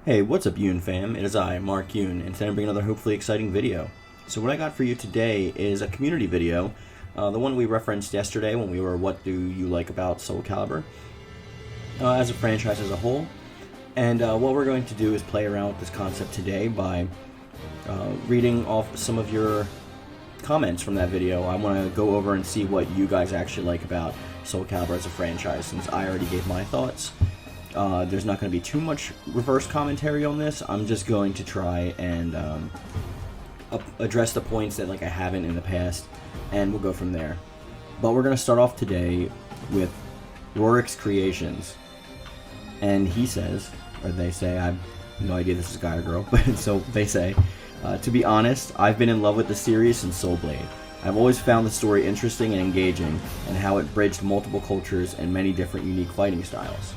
Hey, what's up, Yoon fam? It is I, Mark Yoon, and today I'm bringing another hopefully exciting video. So what I got for you today is a community video, the one we referenced yesterday when we were What Do You Like About Soul Calibur, as a franchise as a whole. And what we're going to do is play around with this concept today by reading off some of your comments from that video. I want to go over and see what you guys actually like about Soul Calibur as a franchise, since I already gave my thoughts. There's not going to be too much reverse commentary on this. I'm just going to try and address the points that I haven't in the past, and we'll go from there. But we're going to start off today with Rorik's Creations, and he says, or they say, I have no idea this is a guy or girl, but so they say, to be honest, I've been in love with the series since Soul Blade. I've always found the story interesting and engaging, and how it bridged multiple cultures and many different unique fighting styles.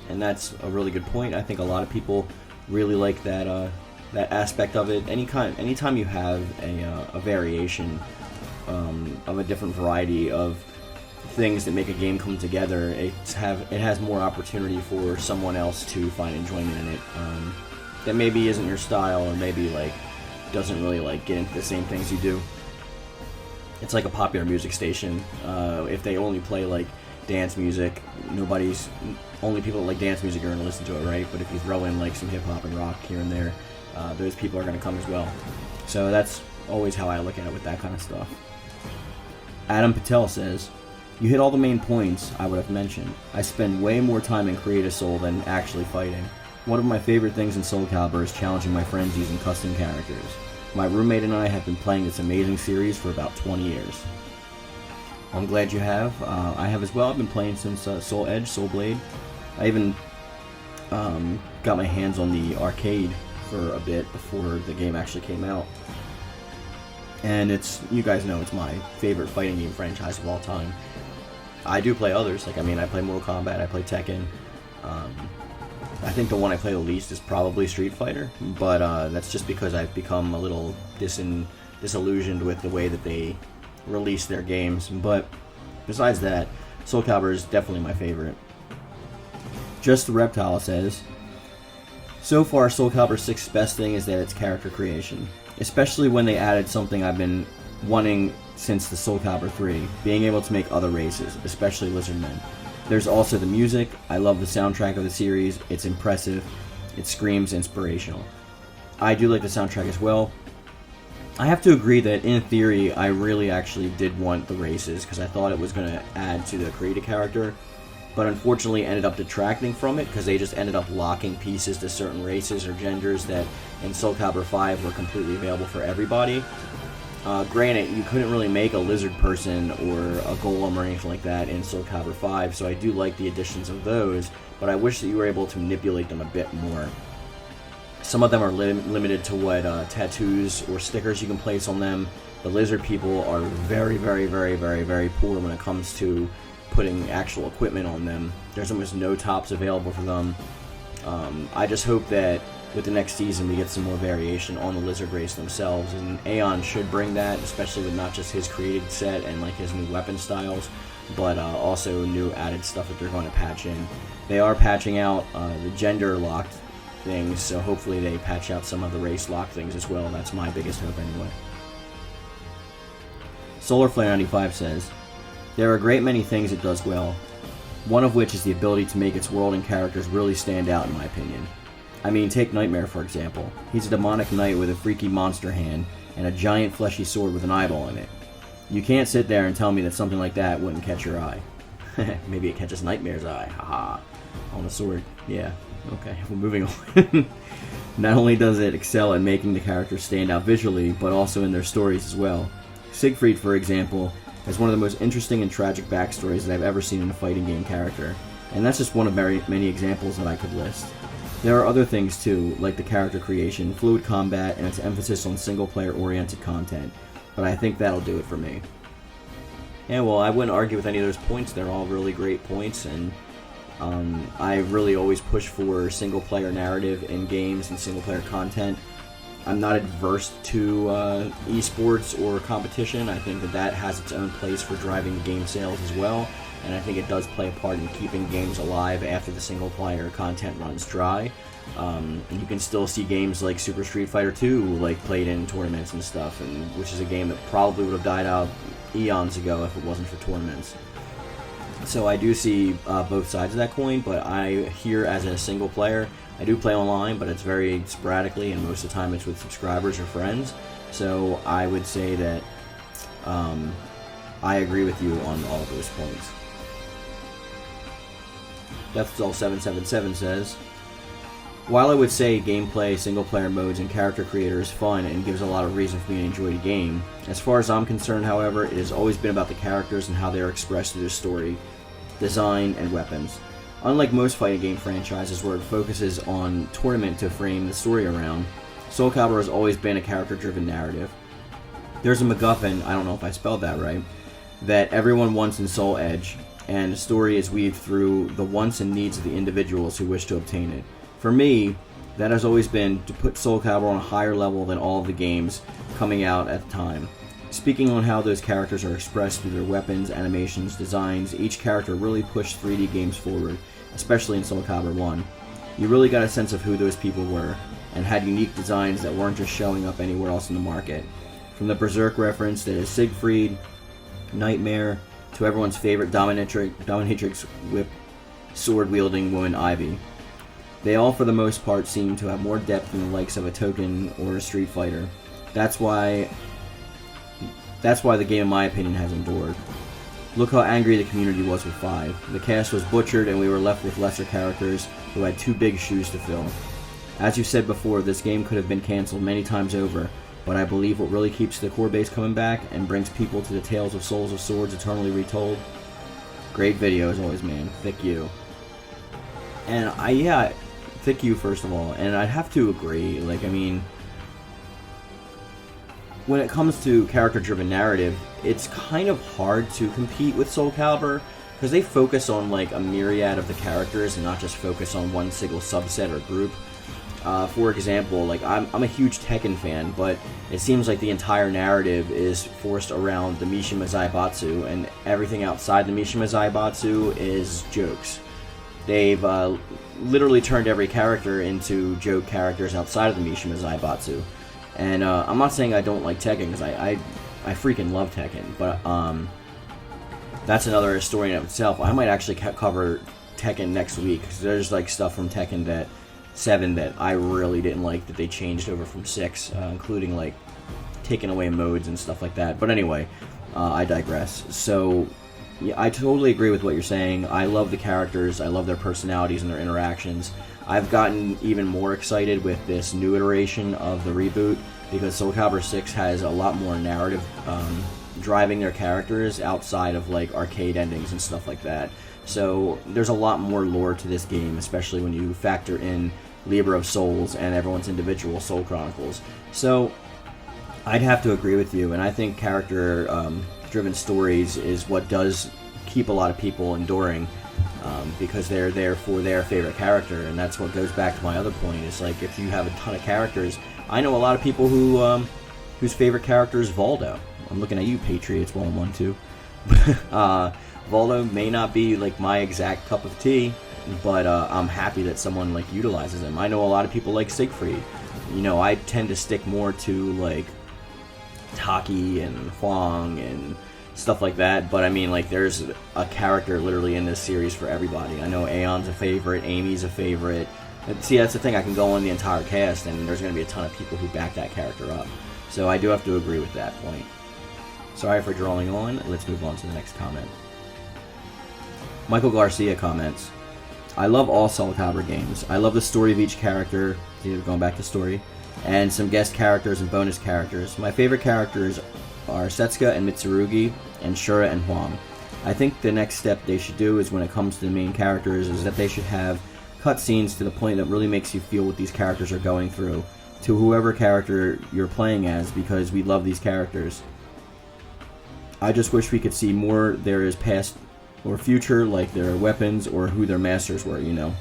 And that's a really good point. I think a lot of people really like that that aspect of it. Anytime you have a variation of a different variety of things that make a game come together, it has more opportunity for someone else to find enjoyment in it. That maybe isn't your style, or maybe doesn't really get into the same things you do. It's like a popular music station. If they only play dance music, only people that like dance music are going to listen to it, right? But if you throw in some hip-hop and rock here and there, those people are going to come as well. So that's always how I look at it with that kind of stuff. Adam Patel says, "You hit all the main points I would have mentioned. I spend way more time in Create Soul than actually fighting. One of my favorite things in Soul Calibur is challenging my friends using custom characters. My roommate and I have been playing this amazing series for about 20 years. I'm glad you have. I have as well. I've been playing since Soul Edge, Soul Blade. I even got my hands on the arcade for a bit before the game actually came out. And you guys know, it's my favorite fighting game franchise of all time. I do play others. I play Mortal Kombat, I play Tekken. I think the one I play the least is probably Street Fighter, but that's just because I've become a little disillusioned with the way that they release their games. But besides that, Soul Calibur is definitely my favorite. Just the Reptile says, so far Soul Calibur 6's best thing is that it's character creation, especially when they added something I've been wanting since the Soul Calibur 3, being able to make other races, especially lizardmen. There's also the music. I love the soundtrack of the series. It's impressive. It screams inspirational. I do like the soundtrack as well. I have to agree that in theory I really actually did want the races, because I thought it was going to add to the creative character, but unfortunately ended up detracting from it because they just ended up locking pieces to certain races or genders that in Soul Calibur 5 were completely available for everybody. Granted, you couldn't really make a lizard person or a golem or anything like that in Soul Calibur 5, so I do like the additions of those, but I wish that you were able to manipulate them a bit more. Some of them are limited to what tattoos or stickers you can place on them. The lizard people are very, very, very, very, very poor when it comes to putting actual equipment on them. There's almost no tops available for them. I just hope that with the next season we get some more variation on the lizard race themselves, and Aeon should bring that, especially with not just his created set and his new weapon styles, but also new added stuff that they're going to patch in. They are patching out the gender locked things, so hopefully they patch out some of the race locked things as well. That's my biggest hope anyway. SolarFlare95 says, there are a great many things it does well, one of which is the ability to make its world and characters really stand out in my opinion. Take Nightmare for example. He's a demonic knight with a freaky monster hand and a giant fleshy sword with an eyeball in it. You can't sit there and tell me that something like that wouldn't catch your eye. Maybe it catches Nightmare's eye, haha, on a sword. Yeah, okay, we're moving on. Not only does it excel at making the characters stand out visually, but also in their stories as well. Siegfried, for example, has one of the most interesting and tragic backstories that I've ever seen in a fighting game character, and that's just one of very many examples that I could list. There are other things too, like the character creation, fluid combat, and its emphasis on single-player oriented content, but I think that'll do it for me. Yeah, well, I wouldn't argue with any of those points. They're all really great points, and I really always push for single-player narrative in games and single-player content. I'm not adverse to esports or competition. I think that has its own place for driving game sales as well, and I think it does play a part in keeping games alive after the single player content runs dry. And you can still see games like Super Street Fighter 2 like played in tournaments and stuff, and which is a game that probably would have died out eons ago if it wasn't for tournaments. So I do see both sides of that coin, but I here as a single player, I do play online, but it's very sporadically, and most of the time it's with subscribers or friends. So I would say that I agree with you on all of those points. Deathsall777 says, while I would say gameplay, single-player modes, and character creator is fun and gives a lot of reason for me to enjoy the game, as far as I'm concerned, however, it has always been about the characters and how they are expressed through their story, design, and weapons. Unlike most fighting game franchises where it focuses on tournament to frame the story around, Soul Calibur has always been a character-driven narrative. There's a MacGuffin, I don't know if I spelled that right, that everyone wants in Soul Edge, and the story is weaved through the wants and needs of the individuals who wish to obtain it. For me, that has always been to put Soul Calibur on a higher level than all of the games coming out at the time. Speaking on how those characters are expressed through their weapons, animations, designs, each character really pushed 3D games forward, especially in Soul Calibur 1. You really got a sense of who those people were, and had unique designs that weren't just showing up anywhere else in the market. From the Berserk reference that is Siegfried, Nightmare, to everyone's favorite dominatrix whip sword-wielding woman Ivy. They all, for the most part, seem to have more depth than the likes of a Token or a Street Fighter. That's why the game, in my opinion, has endured. Look how angry the community was with 5. The cast was butchered and we were left with lesser characters who had too big shoes to fill. As you said before, this game could have been cancelled many times over, but I believe what really keeps the core base coming back and brings people to the Tales of Souls of Swords eternally retold. Great video as always, man. Thank you. And thank you, first of all, and I'd have to agree, like, I mean, when it comes to character-driven narrative, it's kind of hard to compete with Soul Calibur, because they focus on, like, a myriad of the characters, and not just focus on one single subset or group. For example, like, I'm a huge Tekken fan, but it seems like the entire narrative is forced around the Mishima Zaibatsu, and everything outside the Mishima Zaibatsu is jokes. They've literally turned every character into joke characters outside of the Mishima Zaibatsu. And I'm not saying I don't like Tekken, because I freaking love Tekken, but that's another story in of itself. I might actually cover Tekken next week, because there's like stuff from Tekken 7 that I really didn't like that they changed over from 6, including like taking away modes and stuff like that. But anyway, I digress. So yeah, I totally agree with what you're saying. I love the characters, I love their personalities and their interactions. I've gotten even more excited with this new iteration of the reboot, because Soul Calibur 6 has a lot more narrative driving their characters outside of like arcade endings and stuff like that. So there's a lot more lore to this game, especially when you factor in Libra of Souls and everyone's individual Soul Chronicles. So I'd have to agree with you, and I think character-driven stories is what does keep a lot of people enduring, because they're there for their favorite character, and that's what goes back to my other point. It's like, if you have a ton of characters, I know a lot of people who whose favorite character is Voldo. I'm looking at you, Patriots 112. Voldo may not be like my exact cup of tea, but I'm happy that someone like utilizes him. I know a lot of people like Siegfried. You know, I tend to stick more to like Taki and Huang and stuff like that, but I mean, like, there's a character literally in this series for everybody. I know Aeon's a favorite, Amy's a favorite. See, that's the thing, I can go on the entire cast and there's going to be a ton of people who back that character up. So I do have to agree with that point. Sorry for drawing on, let's move on to the next comment. Michael Garcia comments, I love all Soul Calibur games. I love the story of each character, going back to story, and some guest characters and bonus characters. My favorite characters are Setsuka and Mitsurugi, and Shura and Huang. I think the next step they should do is, when it comes to the main characters, is that they should have cutscenes to the point that really makes you feel what these characters are going through, to whoever character you're playing as, because we love these characters. I just wish we could see more there is past or future, like their weapons or who their masters were, you know.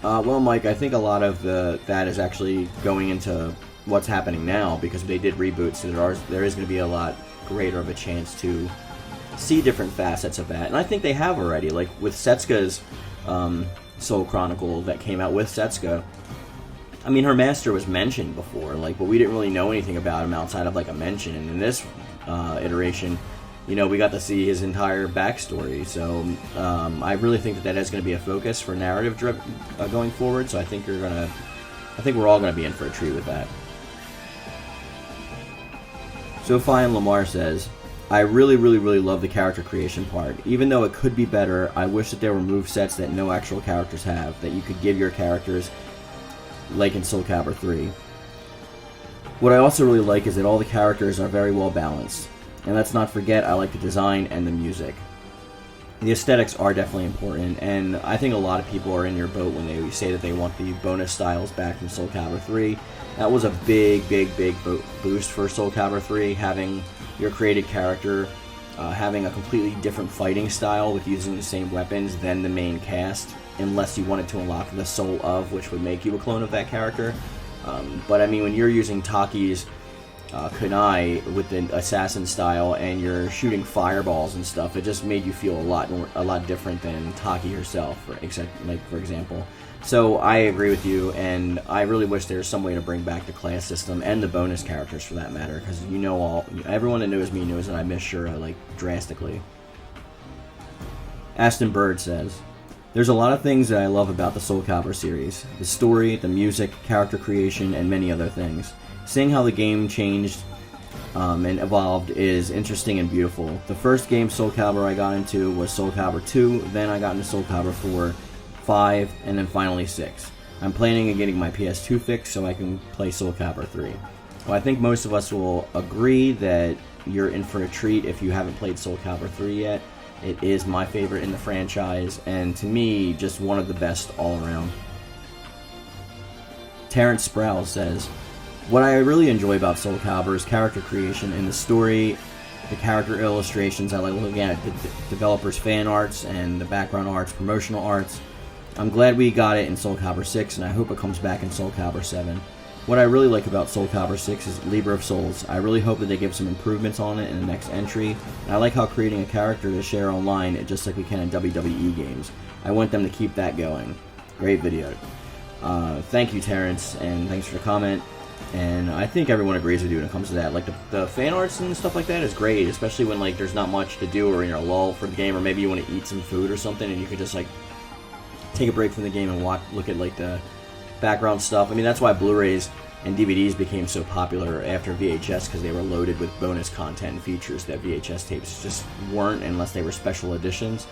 Well, Mike, I think a lot of that is actually going into what's happening now, because they did reboots, so there is going to be a lot greater of a chance to see different facets of that. And I think they have already, like with Setsuka's Soul Chronicle that came out with Setsuko. I mean, her master was mentioned before, like, but we didn't really know anything about him outside of like a mention. And in this iteration, you know, we got to see his entire backstory. So I really think that is going to be a focus for narrative going forward. So I think we're all going to be in for a treat with that. Sophie and Lamar says, I really love the character creation part. Even though it could be better, I wish that there were movesets that no actual characters have, that you could give your characters, like in Soul Calibur 3. What I also really like is that all the characters are very well balanced. And let's not forget, I like the design and the music. The aesthetics are definitely important, and I think a lot of people are in your boat when they say that they want the bonus styles back from Soul Calibur 3. That was a big boost for Soul Calibur 3, having your created character having a completely different fighting style with using the same weapons than the main cast, unless you wanted to unlock the Soul of, which would make you a clone of that character. But I mean, when you're using Taki's kunai with the assassin style and you're shooting fireballs and stuff, it just made you feel a lot different than Taki herself, for example. So I agree with you, and I really wish there was some way to bring back the class system and the bonus characters for that matter, because everyone that knows me knows that I miss Shura like drastically. Aston Bird says, there's a lot of things that I love about the Soul Calibur series. The story, the music, character creation, and many other things. Seeing how the game changed and evolved is interesting and beautiful. The first game Soul Calibur I got into was Soul Calibur 2, then I got into Soul Calibur 4, 5, and then finally 6. I'm planning on getting my PS2 fix so I can play Soul Calibur 3. Well, I think most of us will agree that you're in for a treat if you haven't played Soul Calibur 3 yet. It is my favorite in the franchise, and to me, just one of the best all around. Terence Proul says, what I really enjoy about Soul Calibur is character creation and the story, the character illustrations. I like looking at the developers' fan arts and the background arts, promotional arts. I'm glad we got it in Soul Calibur 6, and I hope it comes back in Soul Calibur 7. What I really like about Soul Calibur 6 is Libra of Souls. I really hope that they give some improvements on it in the next entry, and I like how creating a character to share online is just like we can in WWE games. I want them to keep that going. Great video. Thank you, Terence, and thanks for the comment. And I think everyone agrees with you when it comes to that. Like, the fan arts and stuff like that is great, especially when, like, there's not much to do or in a lull for the game, or maybe you want to eat some food or something, and you could just, like, take a break from the game and look at, like, the background stuff. I mean, that's why Blu-rays and DVDs became so popular after VHS, because they were loaded with bonus content and features that VHS tapes just weren't unless they were special editions.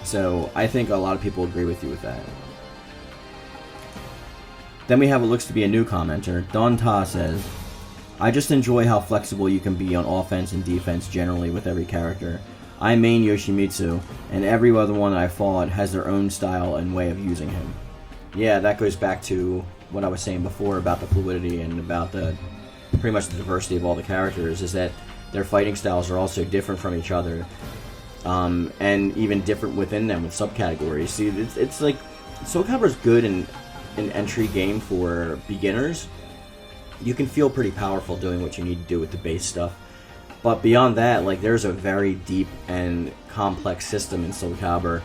So I think a lot of people agree with you with that. Then we have what looks to be a new commenter. Donta says, I just enjoy how flexible you can be on offense and defense generally with every character. I main Yoshimitsu, and every other one that I fought has their own style and way of using him. Yeah, that goes back to what I was saying before about the fluidity and about pretty much the diversity of all the characters, is that their fighting styles are also different from each other, and even different within them with subcategories. See, it's like Soul Calibur is good in an entry game for beginners. You can feel pretty powerful doing what you need to do with the base stuff. But beyond that, like, there's a very deep and complex system in Soul Calibur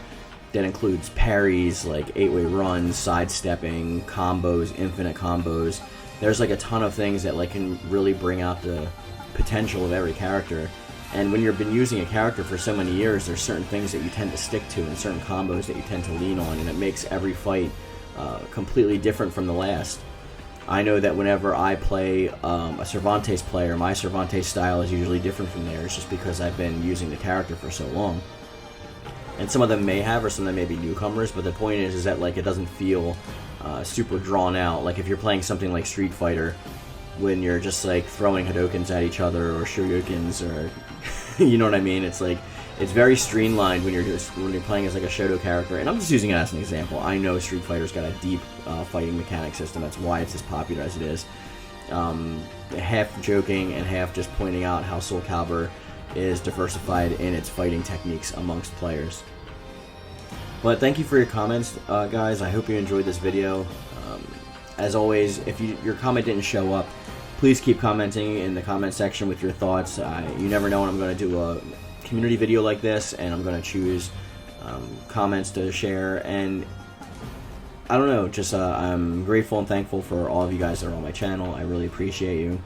that includes parries, like 8-way runs, sidestepping, combos, infinite combos. There's like a ton of things that like can really bring out the potential of every character. And when you've been using a character for so many years, there's certain things that you tend to stick to and certain combos that you tend to lean on, and it makes every fight completely different from the last. I know that whenever I play a Cervantes player, my Cervantes style is usually different from theirs, just because I've been using the character for so long. And some of them may have, or some of them may be newcomers, but the point is that like it doesn't feel super drawn out. Like if you're playing something like Street Fighter, when you're just like throwing Hadokens at each other or Shoryukens, or you know what I mean? It's like it's very streamlined when you're playing as like a Shoto character. And I'm just using it as an example. I know Street Fighter's got a deep fighting mechanic system. That's why it's as popular as it is. Half joking and half just pointing out how Soul Calibur is diversified in its fighting techniques amongst players. But thank you for your comments, guys. I hope you enjoyed this video. As always, if your comment didn't show up, please keep commenting in the comment section with your thoughts. You never know when I'm going to do a community video like this, and I'm going to choose comments to share. And I don't know, just I'm grateful and thankful for all of you guys that are on my channel. I really appreciate you.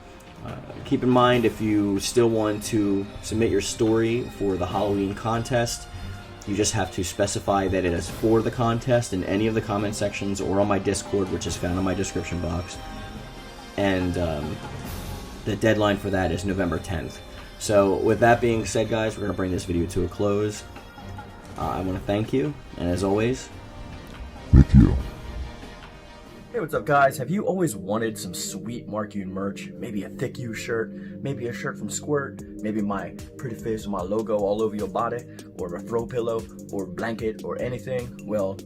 Keep in mind, if you still want to submit your story for the Halloween contest, you just have to specify that it is for the contest in any of the comment sections or on my Discord, which is found in my description box. And the deadline for that is November 10th. So with that being said, guys, we're going to bring this video to a close. I want to thank you, and as always, thank you. Hey, what's up, guys? Have you always wanted some sweet Mark Yoon merch? Maybe a thick U shirt, maybe a shirt from Squirt, maybe my pretty face with my logo all over your body, or a throw pillow, or blanket, or anything? Well,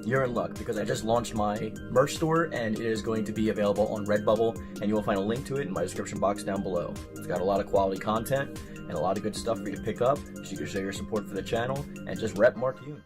you're in luck, because I just launched my merch store, and it is going to be available on Redbubble, and you will find a link to it in my description box down below. It's got a lot of quality content, and a lot of good stuff for you to pick up, so you can show your support for the channel, and just rep Mark Yoon.